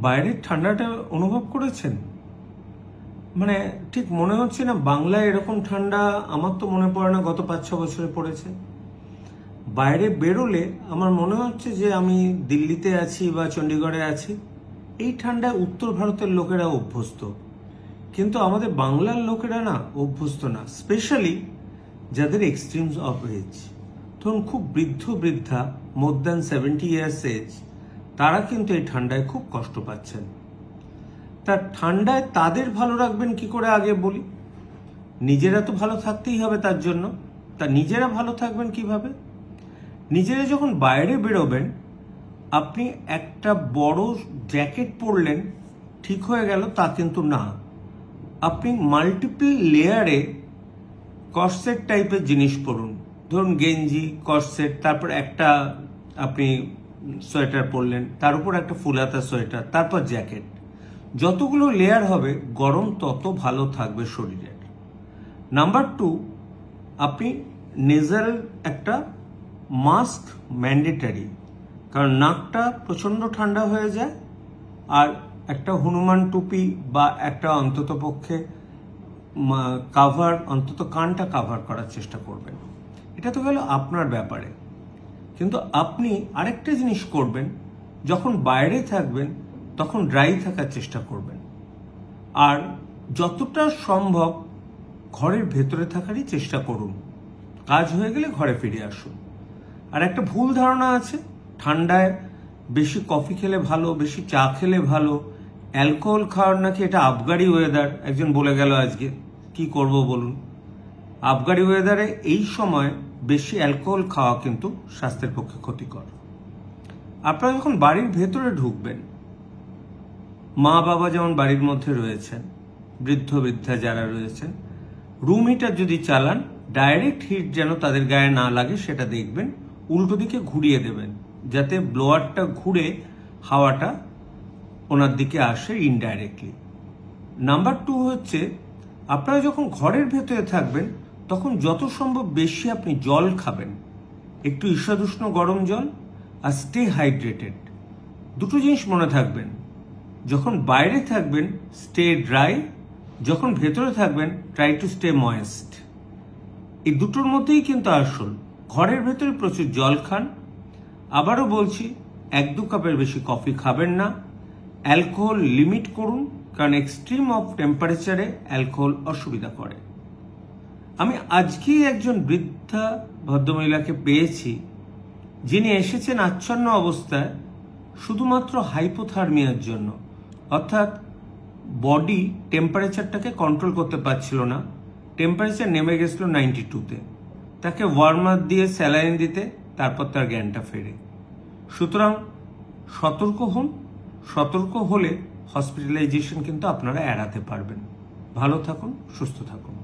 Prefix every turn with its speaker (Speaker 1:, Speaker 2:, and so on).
Speaker 1: বাইরের ঠান্ডাটা অনুভব করেছেন? মানে ঠিক মনে হচ্ছে না বাংলায় এরকম ঠান্ডা, আমার তো মনে পড়ে না গত 5-6 বছরে পড়েছে। বাইরে বেরোলে আমার মনে হচ্ছে যে আমি দিল্লিতে আছি বা চণ্ডীগড়ে আছি। এই ঠান্ডায় উত্তর ভারতের লোকেরা অভ্যস্ত, কিন্তু আমাদের বাংলার লোকেরা না অভ্যস্ত না, স্পেশালি যাদের এক্সট্রিমস অফ এজ। ধরুন খুব বৃদ্ধ বৃদ্ধা, মোর দ্যান 70 ইয়ার্স এজ, তারা কিন্তু এই ঠান্ডায় খুব কষ্ট পাচ্ছেন। তার ঠান্ডায় তাদের ভালো রাখবেন কি করে আগে বলি। নিজেরা তো ভালো থাকতেই হবে, তার জন্য তা নিজেরা ভালো থাকবেন কিভাবে? নিজেরা যখন বাইরে বেরোবেন, আপনি একটা বড় জ্যাকেট পরলেন ঠিক হয়ে গেল তা কিন্তু না। আপনি মাল্টিপল লেয়ারে কর্সেট টাইপের জিনিস পরুন। ধরুন গেঞ্জি, কর্সেট, তারপর একটা আপনি সোয়েটার পরলেন, তার উপর একটা ফুলাতা সোয়েটার, তারপর জ্যাকেট। যতগুলো লেয়ার হবে গরম তত ভালো থাকবে শরীরের। নাম্বার 2, আপনি নেজাল একটা মাস্ক ম্যান্ডেটারি, কারণ নাকটা প্রচণ্ড ঠান্ডা হয়ে যায়। আর একটা হনুমান টুপি বা একটা অন্ততপক্ষে কাভার, অন্তত কানটা কাভার করার চেষ্টা করবেন। এটা তো গেল আপনার ব্যাপারে। কিন্তু আপনি আরেকটা জিনিস করবেন, যখন বাইরে থাকবেন তখন ড্রাই থাকার চেষ্টা করবেন। আর যতটা সম্ভব ঘরের ভেতরে থাকারই চেষ্টা করুন। কাজ হয়ে গেলে ঘরে ফিরে আসুন। আর একটা ভুল ধারণা আছে, ঠান্ডায় বেশি কফি খেলে ভালো, বেশি চা খেলে ভালো, অ্যালকোহল খাওয়ার নাকি এটা আবগারি ওয়েদার। একজন বলে গেল আজকে, কি করব বলুন। আবগারি ওয়েদারে এই সময় বেশি অ্যালকোহল খাওয়া কিন্তু স্বাস্থ্যের পক্ষে ক্ষতিকর। আপনারা যখন বাড়ির ভেতরে ঢুকবেন, মা বাবা যেমন বাড়ির মধ্যে রয়েছেন, বৃদ্ধ বৃদ্ধা যারা রয়েছেন, রুম হিটার যদি চালান, ডাইরেক্ট হিট যেন তাদের গায়ে না লাগে সেটা দেখবেন। উল্টো দিকে ঘুরিয়ে দেবেন যাতে ব্লোয়ারটা ঘুরে হাওয়াটা ওনার দিকে আসে ইনডাইরেক্টলি। নাম্বার 2 হচ্ছে, আপনারা যখন ঘরের ভেতরে থাকবেন তখন যত সম্ভব বেশি আপনি জল খাবেন, একটু ঈষদুষ্ণ গরম জল, আর স্টে হাইড্রেটেড। দুটো জিনিস মনে থাকবেন, যখন বাইরে থাকবেন স্টে ড্রাই, যখন ভেতরে থাকবেন ট্রাই টু স্টে ময়েস্ট। এই দুটোর মধ্যেই কিন্তু আসল। ঘরের ভেতরে প্রচুর জল খান। আবারও বলছি, 1-2 কাপের বেশি কফি খাবেন না। অ্যালকোহল লিমিট করুন, কারণ এক্সট্রিম অফ টেম্পারেচারে অ্যালকোহল অসুবিধা করে। আমি আজকেই একজন বৃদ্ধা ভদ্রমহিলাকে পেয়েছি, যিনি এসেছেন আচ্ছন্ন অবস্থায় শুধুমাত্র হাইপোথার্মিয়ার জন্য, অর্থাৎ বডি টেম্পারেচারটাকে কন্ট্রোল করতে পারছিল না, টেম্পারেচার নেমে গেছিল 92-তে। তাকে ওয়ার্মার দিয়ে স্যালাইন দিতে তারপর তার জ্ঞানটা ফেরে। সুতরাং সতর্ক হন। সতর্ক হলে হসপিটালাইজেশন কিন্তু আপনারা এড়াতে পারবেন। ভালো থাকুন, সুস্থ থাকুন।